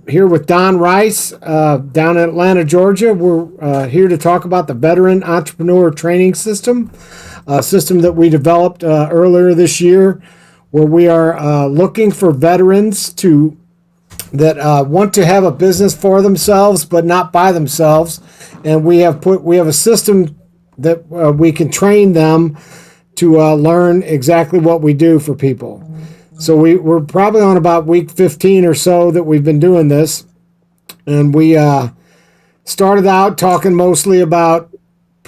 Here with Don Rice down in Atlanta, Georgia. We're here to talk about the Veteran Entrepreneur Training System, a system that we developed earlier this year, where we are looking for veterans that want to have a business for themselves, but not by themselves. And we have a system that we can train them to learn exactly what we do for people. So we're probably on about week 15 or so that we've been doing this. And we started out talking mostly about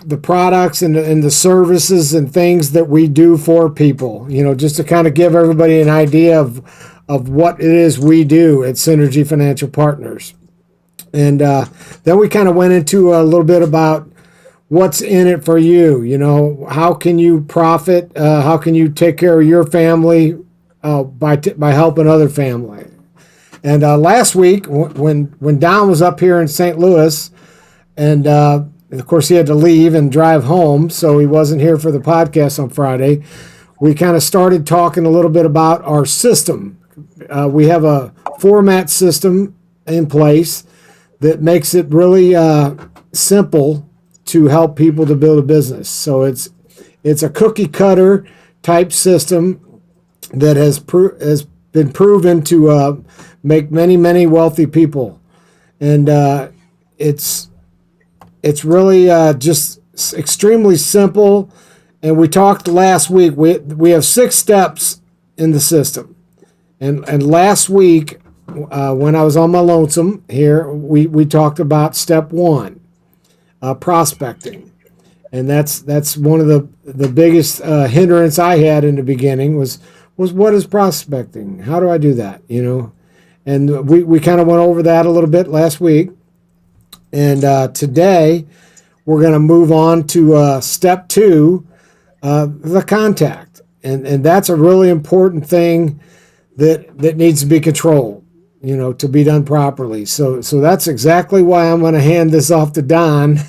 the products and the services and things that we do for people, just to kind of give everybody an idea of what it is we do at Synergy Financial Partners. And then we kind of went into a little bit about what's in it for you. How can you profit? How can you take care of your family by helping other family? And last week, when Don was up here in St. Louis, and of course he had to leave and drive home, so he wasn't here for the podcast on Friday, we kind of started talking a little bit about our system. We have a format system in place that makes it really simple to help people to build a business. So it's a cookie cutter type system that has been proven to make many wealthy people, and it's really just extremely simple. And we talked last week. We have 6 steps in the system, and last week when I was on my lonesome here, we talked about step 1, prospecting. And that's one of the biggest hindrance I had in the beginning was what is prospecting? How do I do that? And we kind of went over that a little bit last week. And today we're going to move on to step 2, the contact. And that's a really important thing that needs to be controlled, to be done properly. So that's exactly why I'm going to hand this off to Don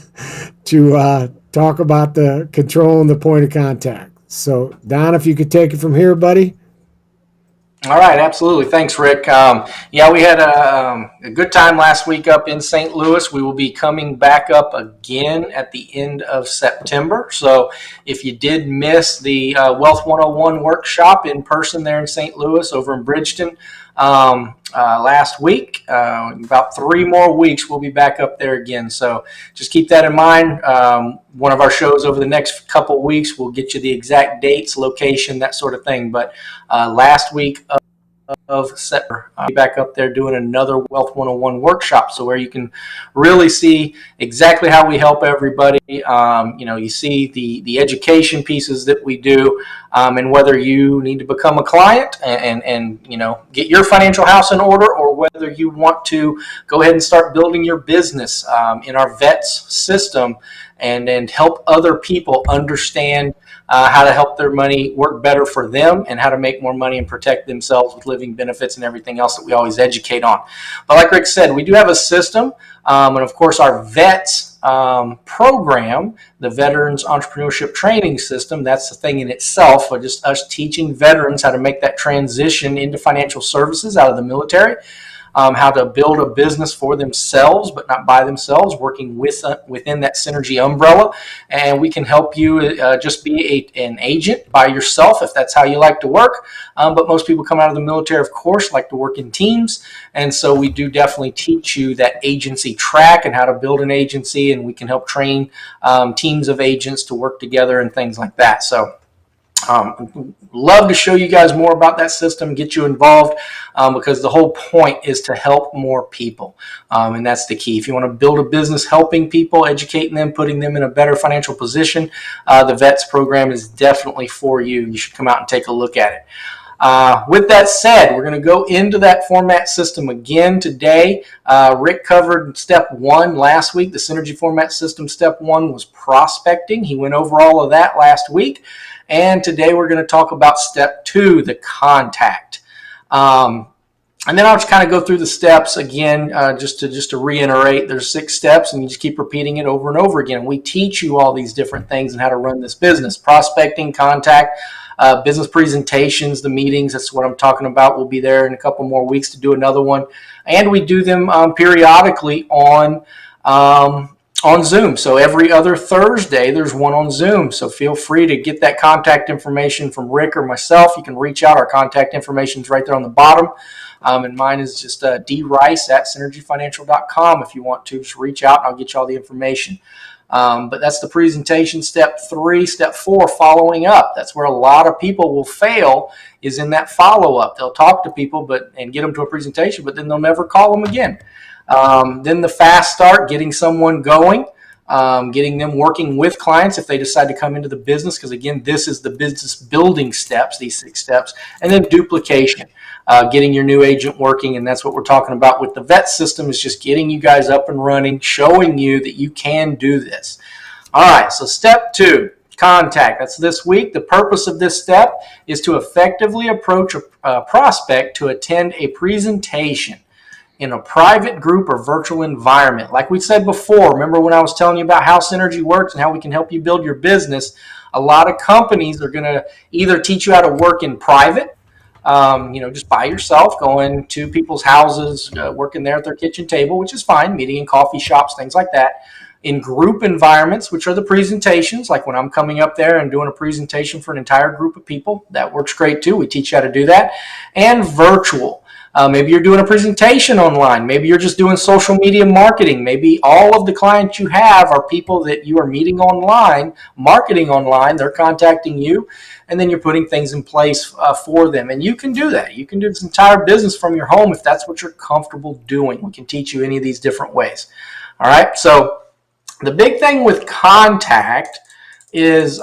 to talk about the control and the point of contact. So, Don, if you could take it from here, buddy. All right, absolutely. Thanks, Rick. We had a good time last week up in St. Louis. We will be coming back up again at the end of September. So if you did miss the Wealth 101 workshop in person there in St. Louis over in Bridgeton last week, about 3 more weeks, we'll be back up there again. So just keep that in mind. One of our shows over the next couple of weeks will get you the exact dates, location, that sort of thing. But last week of September, I'll be back up there doing another Wealth 101 workshop, so where you can really see exactly how we help everybody. You see the education pieces that we do, and whether you need to become a client and get your financial house in order, or whether you want to go ahead and start building your business in our VETS system and help other people understand how to help their money work better for them and how to make more money and protect themselves with living benefits and everything else that we always educate on. But like Rick said, we do have a system, and of course our VETS program, the Veterans Entrepreneurship Training System, that's the thing in itself, but just us teaching veterans how to make that transition into financial services out of the military. How to build a business for themselves, but not by themselves, working within that Synergy umbrella. And we can help you just be an agent by yourself if that's how you like to work. But most people come out of the military, of course, like to work in teams. And so we do definitely teach you that agency track and how to build an agency. And we can help train teams of agents to work together and things like that. So love to show you guys more about that system, get you involved, because the whole point is to help more people, and that's the key. If you want to build a business helping people, educating them, putting them in a better financial position, the VETS program is definitely for you. You should come out and take a look at it. With that said, we're going to go into that format system again today. Rick covered step 1 last week. The Synergy format system step 1 was prospecting. He went over all of that last week. And today we're going to talk about step 2, the contact. And then I'll just kind of go through the steps again, just to reiterate. There's 6 steps, and you just keep repeating it over and over again. We teach you all these different things and how to run this business: prospecting, contact, business presentations, the meetings. That's what I'm talking about. We'll be there in a couple more weeks to do another one. And we do them periodically on Zoom. So every other Thursday, there's one on Zoom. So feel free to get that contact information from Rick or myself. You can reach out. Our contact information is right there on the bottom. And mine is just drice@synergyfinancial.com. If you want to, just reach out and I'll get you all the information. But that's the presentation. Step 3. Step 4, following up. That's where a lot of people will fail, is in that follow-up. They'll talk to people and get them to a presentation, but then they'll never call them again. Then the fast start, getting someone going, getting them working with clients if they decide to come into the business, because again, this is the business building steps, these 6 steps. And then duplication, getting your new agent working, and that's what we're talking about with the VETS system, is just getting you guys up and running, showing you that you can do this. All right, so step 2, contact. That's this week. The purpose of this step is to effectively approach a prospect to attend a presentation in a private group or virtual environment. Like we said before, remember when I was telling you about how Synergy works and how we can help you build your business? A lot of companies are going to either teach you how to work in private, just by yourself, going to people's houses, working there at their kitchen table, which is fine, meeting in coffee shops, things like that. In group environments, which are the presentations, like when I'm coming up there and doing a presentation for an entire group of people, that works great too. We teach you how to do that. And virtual. Maybe you're doing a presentation online. Maybe you're just doing social media marketing. Maybe all of the clients you have are people that you are meeting online, marketing online. They're contacting you, and then you're putting things in place for them. And you can do that. You can do this entire business from your home if that's what you're comfortable doing. We can teach you any of these different ways. All right. So the big thing with contact is,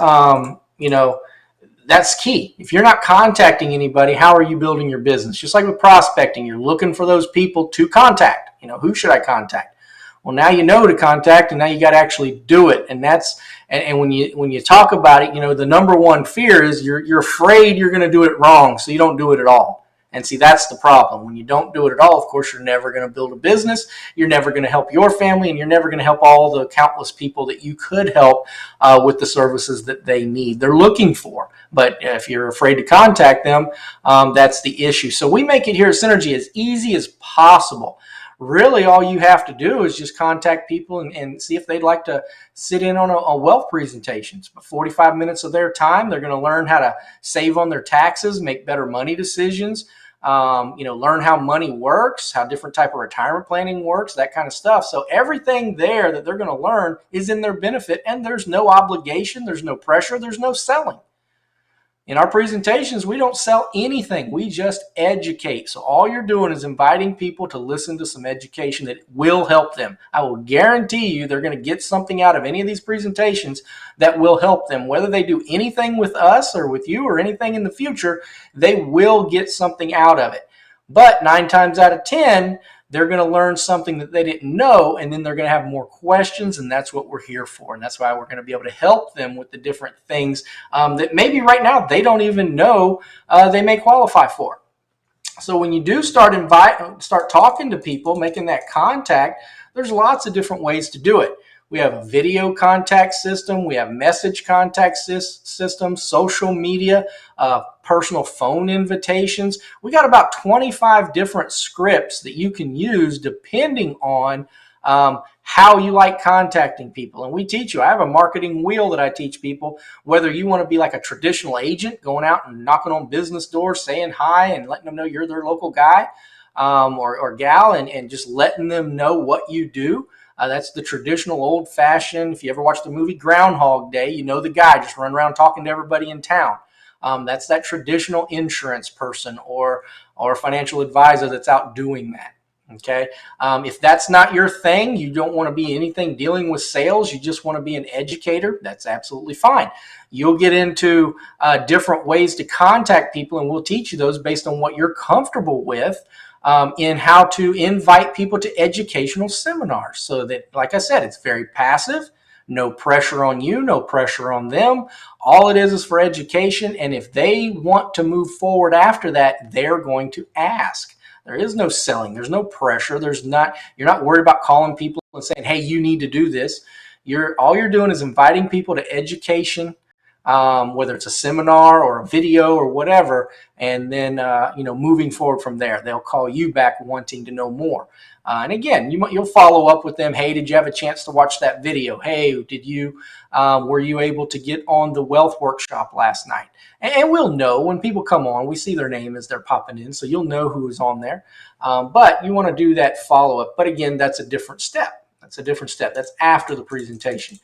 that's key. If you're not contacting anybody, how are you building your business? Just like with prospecting, you're looking for those people to contact. Who should I contact? Well, now you know to contact, and now you got to actually do it. And that's when you talk about it, the number one fear is you're afraid you're going to do it wrong, so you don't do it at all. And see, that's the problem. When you don't do it at all, of course, you're never going to build a business. You're never going to help your family, and you're never going to help all the countless people that you could help with the services that they need, they're looking for. But if you're afraid to contact them, that's the issue. So we make it here at Synergy as easy as possible. Really, all you have to do is just contact people and see if they'd like to sit in on a wealth presentation. For 45 minutes of their time, they're going to learn how to save on their taxes, make better money decisions, learn how money works, how different type of retirement planning works, that kind of stuff. So everything there that they're going to learn is in their benefit, and there's no obligation, there's no pressure, there's no selling. In our presentations, we don't sell anything. We just educate. So all you're doing is inviting people to listen to some education that will help them. I will guarantee you they're going to get something out of any of these presentations that will help them. Whether they do anything with us or with you or anything in the future, they will get something out of it. But 9 times out of 10, they're going to learn something that they didn't know, and then they're going to have more questions, and that's what we're here for. And that's why we're going to be able to help them with the different things that maybe right now they don't even know they may qualify for. So when you do start talking to people, making that contact, there's lots of different ways to do it. We have a video contact system. We have message contact system, social media, personal phone invitations. We got about 25 different scripts that you can use depending on how you like contacting people. And we teach you. I have a marketing wheel that I teach people, whether you want to be like a traditional agent, going out and knocking on business doors, saying hi and letting them know you're their local guy or gal, and just letting them know what you do. That's the traditional old-fashioned. If you ever watched the movie Groundhog Day, you know the guy just running around talking to everybody in town. That's that traditional insurance person or a financial advisor that's out doing that. Okay. If that's not your thing, you don't want to be anything dealing with sales, you just want to be an educator, that's absolutely fine. You'll get into different ways to contact people, and we'll teach you those based on what you're comfortable with. In how to invite people to educational seminars, so that, like I said, it's very passive, no pressure on you, no pressure on them. All it is for education. And if they want to move forward after that, they're going to ask. There is no selling. There's no pressure. You're not worried about calling people and saying, hey, you need to do this. All you're doing is inviting people to education, whether it's a seminar or a video or whatever, and then moving forward from there, they'll call you back wanting to know more. And again, you'll follow up with them. Hey, did you have a chance to watch that video? Hey, were you able to get on the wealth workshop last night? And we'll know when people come on. We see their name as they're popping in, so you'll know who is on there. But you want to do that follow up. But again, that's a different step. That's after the presentation.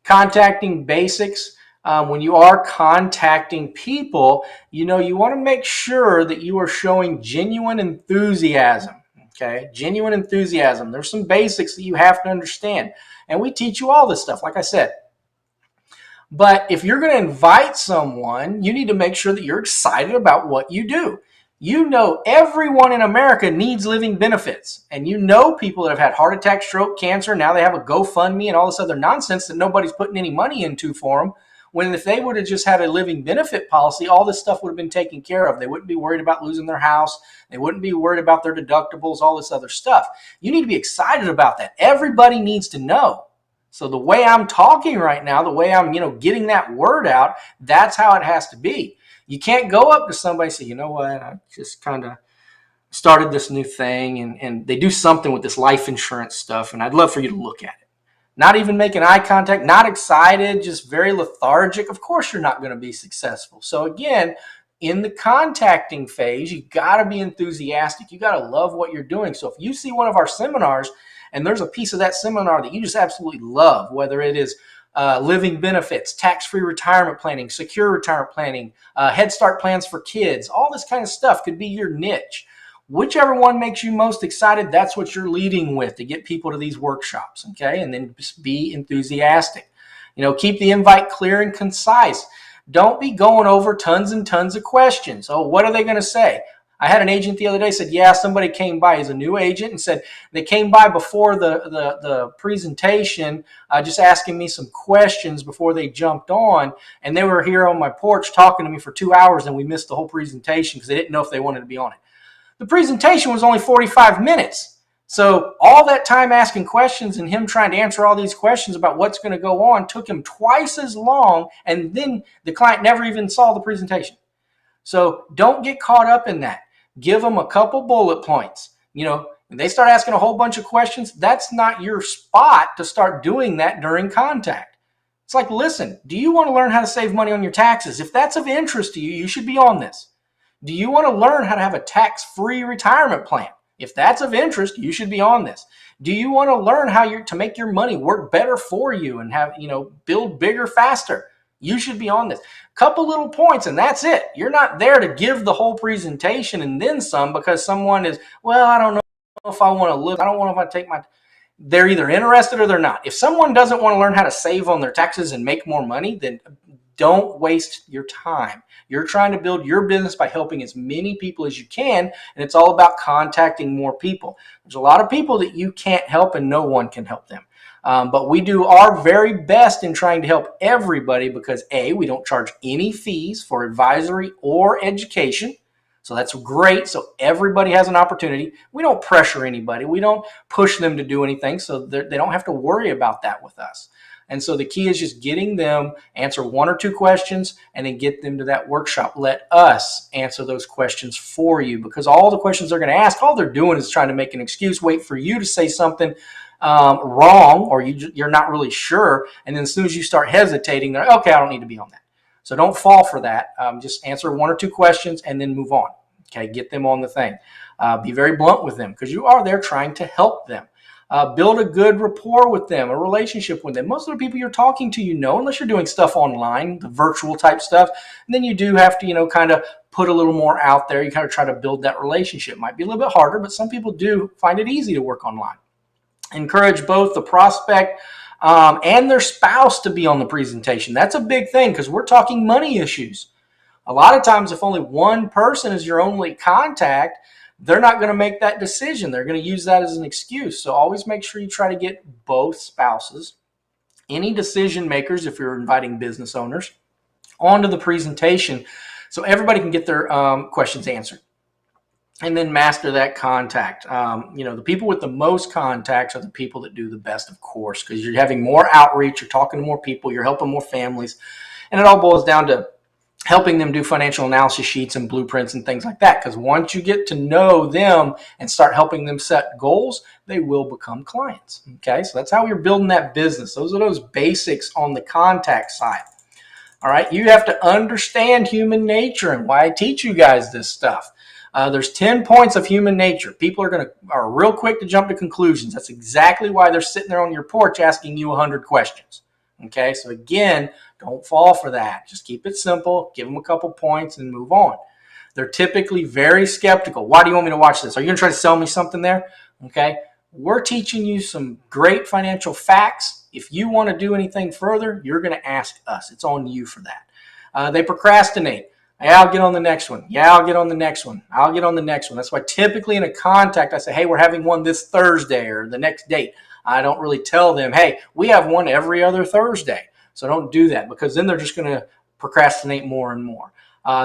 Contacting basics. When you are contacting people, you want to make sure that you are showing genuine enthusiasm. Okay, genuine enthusiasm. There's some basics that you have to understand, and we teach you all this stuff, like I said. But if you're going to invite someone, you need to make sure that you're excited about what you do. Everyone in America needs living benefits. And people that have had heart attack, stroke, cancer, now they have a GoFundMe and all this other nonsense that nobody's putting any money into for them. When if they would have just had a living benefit policy, all this stuff would have been taken care of. They wouldn't be worried about losing their house. They wouldn't be worried about their deductibles, all this other stuff. You need to be excited about that. Everybody needs to know. So the way I'm talking right now, the way I'm, getting that word out, that's how it has to be. You can't go up to somebody and say, you know what, I just kind of started this new thing and they do something with this life insurance stuff and I'd love for you to look at it. Not even making eye contact, not excited, just very lethargic. Of course you're not going to be successful. So again, in the contacting phase, you got to be enthusiastic. You got to love what you're doing. So if you see one of our seminars and there's a piece of that seminar that you just absolutely love, whether it is living benefits, tax-free retirement planning, secure retirement planning, Head Start plans for kids, all this kind of stuff could be your niche. Whichever one makes you most excited, that's what you're leading with to get people to these workshops, okay? And then just be enthusiastic. Keep the invite clear and concise. Don't be going over tons and tons of questions. Oh, what are they going to say? I had an agent the other day said, yeah, somebody came by. He's a new agent and said they came by before the presentation, just asking me some questions before they jumped on. And they were here on my porch talking to me for 2 hours and we missed the whole presentation because they didn't know if they wanted to be on it. The presentation was only 45 minutes. So all that time asking questions and him trying to answer all these questions about what's going to go on took him twice as long. And then the client never even saw the presentation. So don't get caught up in that. Give them a couple bullet points. When they start asking a whole bunch of questions, that's not your spot to start doing that during contact. It's like, listen, do you want to learn how to save money on your taxes? If that's of interest to you, you should be on this. Do you want to learn how to have a tax-free retirement plan? If that's of interest, you should be on this. Do you want to learn how to make your money work better for you and have, build bigger faster? You should be on this. Couple little points and that's it. You're not there to give the whole presentation and then some because someone is, well, I don't know if I want to live. I don't want to if I take my... They're either interested or they're not. If someone doesn't want to learn how to save on their taxes and make more money, then don't waste your time. You're trying to build your business by helping as many people as you can, and it's all about contacting more people. There's a lot of people that you can't help and no one can help them. But we do our very best in trying to help everybody because A, we don't charge any fees for advisory or education. So that's great. So everybody has an opportunity. We don't pressure anybody. We don't push them to do anything. So they don't have to worry about that with us. And so the key is just getting them answer one or two questions and then get them to that workshop. Let us answer those questions for you because all the questions they're going to ask, all they're doing is trying to make an excuse, wait for you to say something wrong or you're not really sure. And then as soon as you start hesitating, they're like, okay, I don't need to be on that. So don't fall for that. Just answer one or two questions and then move on. Okay, get them on the thing. Be very blunt with them because you are there trying to help them. Build a good rapport with them, a relationship with them. Most of the people you're talking to, unless you're doing stuff online, the virtual type stuff, and then you do have to, kind of put a little more out there. You kind of try to build that relationship. Might be a little bit harder, but some people do find it easy to work online. Encourage both the prospect and their spouse to be on the presentation. That's a big thing because we're talking money issues. A lot of times, if only one person is your only contact, they're not going to make that decision. They're going to use that as an excuse. So always make sure you try to get both spouses, any decision makers, if you're inviting business owners, onto the presentation so everybody can get their questions answered. And then master that contact. The people with the most contacts are the people that do the best, of course, because you're having more outreach, you're talking to more people, you're helping more families. And it all boils down to helping them do financial analysis sheets and blueprints and things like that. Because once you get to know them and start helping them set goals, they will become clients. Okay, so that's how you're building that business. Those are those basics on the contact side. All right, you have to understand human nature and why I teach you guys this stuff. There's 10 points of human nature. People are real quick to jump to conclusions. That's exactly why they're sitting there on your porch asking you 100 questions. Okay, so again, don't fall for that. Just keep it simple, give them a couple points, and move on. They're typically very skeptical. Why do you want me to watch this? Are you going to try to sell me something there? Okay, we're teaching you some great financial facts. If you want to do anything further, you're going to ask us. It's on you for that. They procrastinate. Yeah, I'll get on the next one. Yeah, I'll get on the next one. I'll get on the next one. That's why typically in a contact, I say, hey, we're having one this Thursday or the next date. I don't really tell them, hey, we have one every other Thursday. So don't do that, because then they're just going to procrastinate more and more.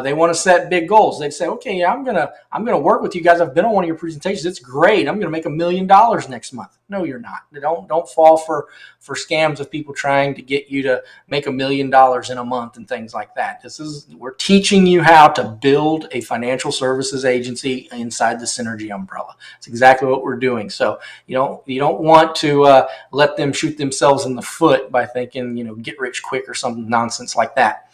They want to set big goals. They say, okay, yeah, I'm gonna work with you guys. I've been on one of your presentations. It's great. I'm gonna make $1 million next month. No, you're not. Don't fall for scams of people trying to get you to make $1 million in a month and things like that. We're teaching you how to build a financial services agency inside the Synergy umbrella. It's exactly what we're doing. So you don't want to let them shoot themselves in the foot by thinking, get rich quick or some nonsense like that.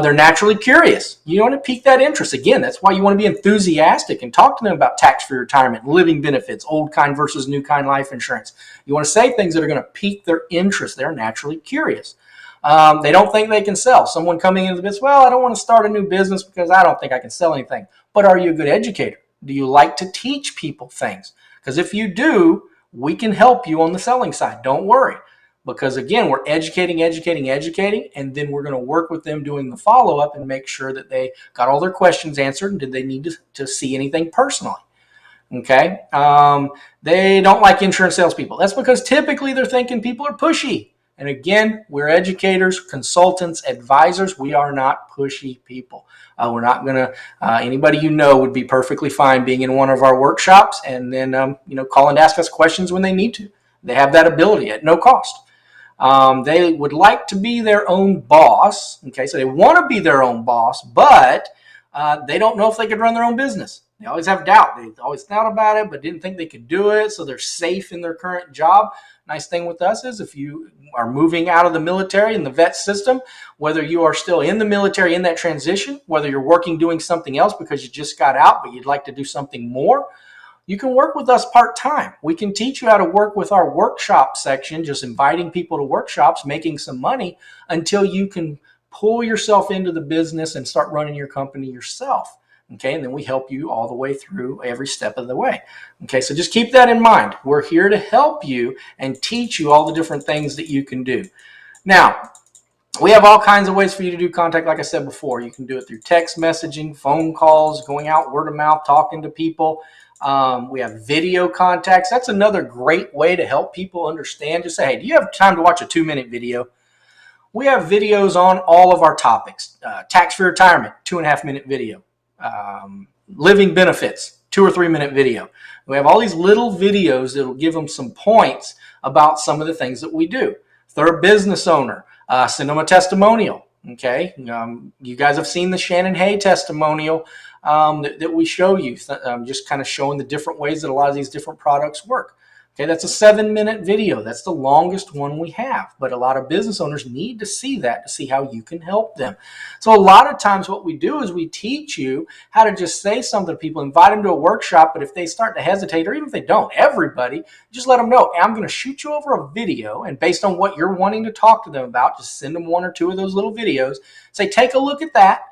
They're naturally curious. You want to pique that interest. Again, that's why you want to be enthusiastic and talk to them about tax-free retirement, living benefits, old kind versus new kind life insurance. You want to say things that are going to pique their interest. They're naturally curious. They don't think they can sell. Someone coming into the business, well, I don't want to start a new business because I don't think I can sell anything. But are you a good educator? Do you like to teach people things? Because if you do, we can help you on the selling side. Don't worry. Because again, we're educating, and then we're going to work with them doing the follow-up and make sure that they got all their questions answered and did they need to see anything personally. Okay. They don't like insurance salespeople. That's because typically they're thinking people are pushy. And again, we're educators, consultants, advisors. We are not pushy people. We're not going to, anybody would be perfectly fine being in one of our workshops and then, call and ask us questions when they need to. They have that ability at no cost. They would like to be their own boss. Okay, so they want to be their own boss, but they don't know if they could run their own business. They always have doubt. They always thought about it, but didn't think they could do it. So they're safe in their current job. Nice thing with us is if you are moving out of the military in the VETS system, whether you are still in the military in that transition, whether you're working doing something else because you just got out, but you'd like to do something more, you can work with us part-time. We can teach you how to work with our workshop section, just inviting people to workshops, making some money until you can pull yourself into the business and start running your company yourself. Okay, and then we help you all the way through every step of the way. Okay, so just keep that in mind. We're here to help you and teach you all the different things that you can do. Now, we have all kinds of ways for you to do contact. Like I said before, you can do it through text messaging, phone calls, going out word of mouth, talking to people. We have video contacts. That's another great way to help people understand. Just say, hey, do you have time to watch a 2-minute video? We have videos on all of our topics. Tax-free retirement, 2.5-minute video. Living benefits, 2 or 3-minute video. We have all these little videos that will give them some points about some of the things that we do. If they're a business owner, send them a testimonial. Okay, you guys have seen the Shannon Hay testimonial that we show you, just kind of showing the different ways that a lot of these different products work. Okay, that's a 7-minute video. That's the longest one we have. But a lot of business owners need to see that to see how you can help them. So a lot of times what we do is we teach you how to just say something to people, invite them to a workshop. But if they start to hesitate, or even if they don't, everybody, just let them know, hey, I'm going to shoot you over a video. And based on what you're wanting to talk to them about, just send them 1 or 2 of those little videos. Say, take a look at that.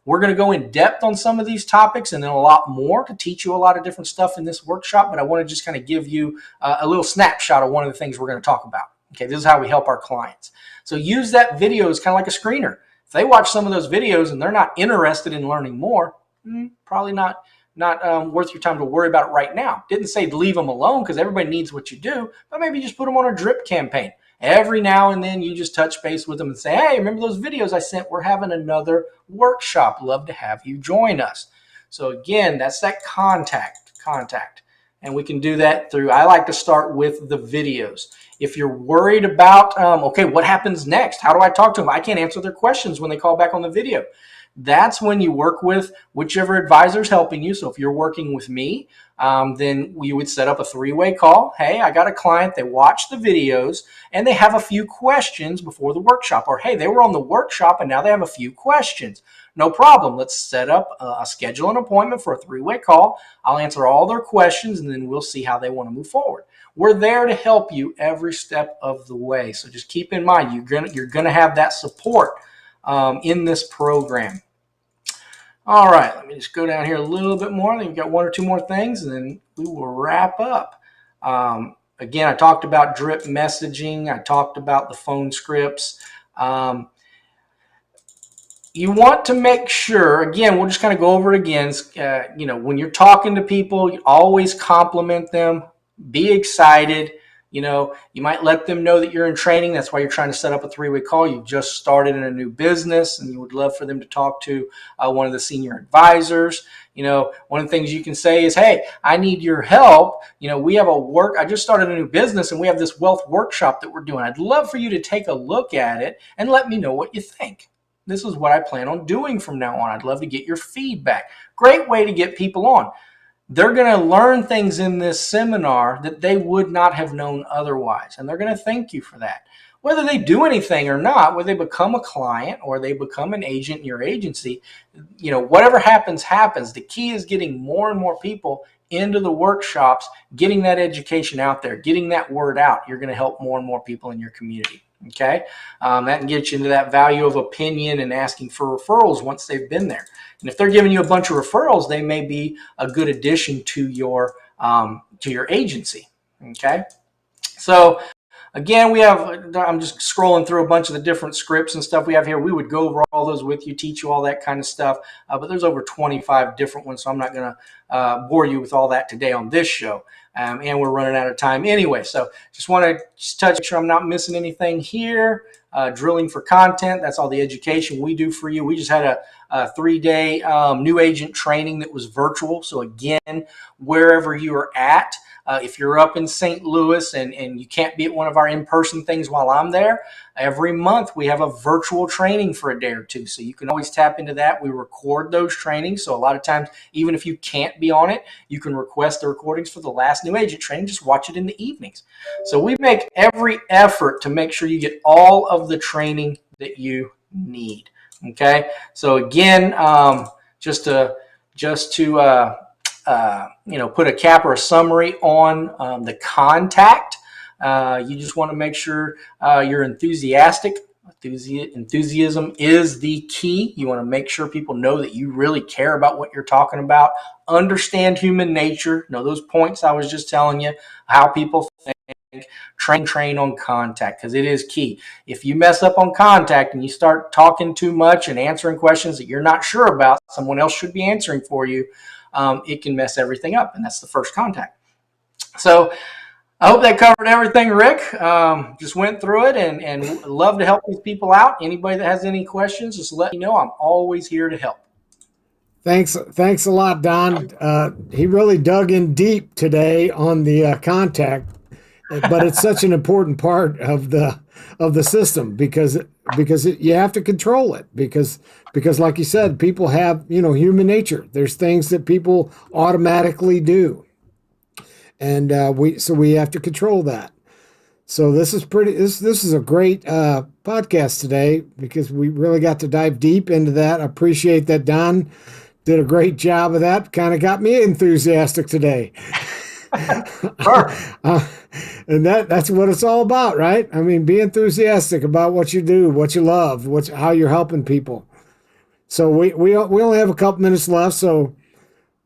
We're going to go in depth on some of these topics and then a lot more to teach you a lot of different stuff in this workshop. But I want to just kind of give you a little snapshot of one of the things we're going to talk about. Okay, this is how we help our clients. So use that video as kind of like a screener. If they watch some of those videos and they're not interested in learning more, probably not worth your time to worry about it right now. Didn't say leave them alone because everybody needs what you do, but maybe just put them on a drip campaign. Every now and then you just touch base with them and say, hey, remember those videos I sent? We're having another workshop. Love to have you join us. So again, that's that contact. And we can do that through, I like to start with the videos. If you're worried about, okay, what happens next? How do I talk to them? I can't answer their questions when they call back on the video. That's when you work with whichever advisor is helping you. So if you're working with me, then we would set up a three-way call. Hey, I got a client, they watch the videos and they have a few questions before the workshop. Or hey, they were on the workshop and now they have a few questions. No problem. Let's set up schedule an appointment for a three-way call. I'll answer all their questions and then we'll see how they want to move forward. We're there to help you every step of the way. So just keep in mind, you're gonna have that support in this program. All right, let me just go down here a little bit more. I think we've got one or two more things, and then we will wrap up. Again, I talked about drip messaging. I talked about the phone scripts. You want to make sure, again, we'll just kind of go over it again. When you're talking to people, you always compliment them. Be excited. You might let them know that you're in training. That's why you're trying to set up a three-way call. You've just started in a new business and you would love for them to talk to one of the senior advisors. One of the things you can say is, hey, I need your help. We have I just started a new business and we have this wealth workshop that we're doing. I'd love for you to take a look at it and let me know what you think. This is what I plan on doing from now on. I'd love to get your feedback. Great way to get people on. They're going to learn things in this seminar that they would not have known otherwise. And they're going to thank you for that. Whether they do anything or not, whether they become a client or they become an agent in your agency, whatever happens, happens. The key is getting more and more people into the workshops, getting that education out there, getting that word out. You're going to help more and more people in your community. Okay, that can get you into that value of opinion and asking for referrals once they've been there. And if they're giving you a bunch of referrals, they may be a good addition to your agency. Okay, so again, I'm just scrolling through a bunch of the different scripts and stuff we have here. We would go over all those with you, teach you all that kind of stuff. But there's over 25 different ones, so I'm not going to bore you with all that today on this show. And we're running out of time anyway. So just want to touch, make sure I'm not missing anything here. Drilling for content, that's all the education we do for you. We just had a 3-day new agent training that was virtual. So again, wherever you are at, if you're up in St. Louis and you can't be at one of our in-person things while I'm there, every month we have a virtual training for a day or two. So you can always tap into that. We record those trainings. So a lot of times, even if you can't be on it, you can request the recordings for the last new agent training. Just watch it in the evenings. So we make every effort to make sure you get all of the training that you need. Okay. So again, just to put a cap or a summary on the contact. You just want to make sure you're enthusiastic. Enthusiasm is the key. You want to make sure people know that you really care about what you're talking about. Understand human nature. Know those points I was just telling you, how people think. Train on contact, because it is key. If you mess up on contact and you start talking too much and answering questions that you're not sure about, someone else should be answering for you. It can mess everything up, and that's the first contact. So I hope that covered everything, Rick. Just went through it and love to help these people out. Anybody that has any questions, just let me know. I'm always here to help. Thanks a lot, Don. He really dug in deep today on the contact, but it's such an important part of the system because you have to control it because like you said, people have human nature. There's things that people automatically do, and we have to control that. So this is a great podcast today because we really got to dive deep into that. I appreciate that Don did a great job of that. Kind of got me enthusiastic today. And that's what it's all about, right? I mean, be enthusiastic about what you do, what you love, how you're helping people. So we only have a couple minutes left. So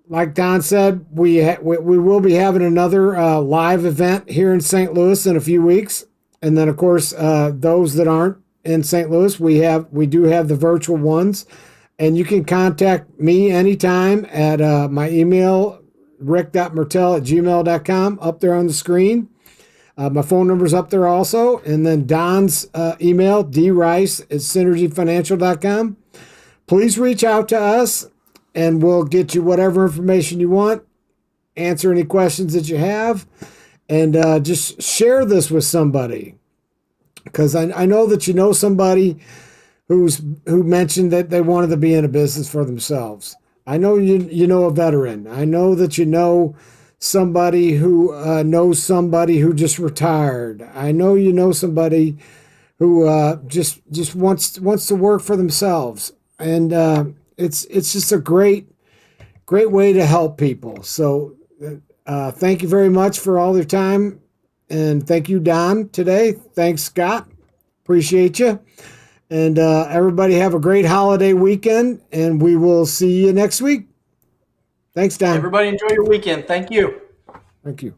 like Don said, we will be having another live event here in St. Louis in a few weeks. And then of course, those that aren't in St. Louis, we do have the virtual ones, and you can contact me anytime at my email, rick.mertell@gmail.com, up there on the screen. My phone number's up there also. And then Don's email, drice@synergyfinancial.com. Please reach out to us and we'll get you whatever information you want. answer any questions that you have, and just share this with somebody, because I know that you know somebody who mentioned that they wanted to be in a business for themselves. I know you know a veteran. I know that you know somebody who knows somebody who just retired. I know you know somebody who just wants to work for themselves, and it's just a great way to help people. So thank you very much for all your time, and thank you, Don, today. Thanks, Scott. Appreciate you. And everybody have a great holiday weekend, and we will see you next week. Thanks, Don. Everybody enjoy your weekend. Thank you. Thank you.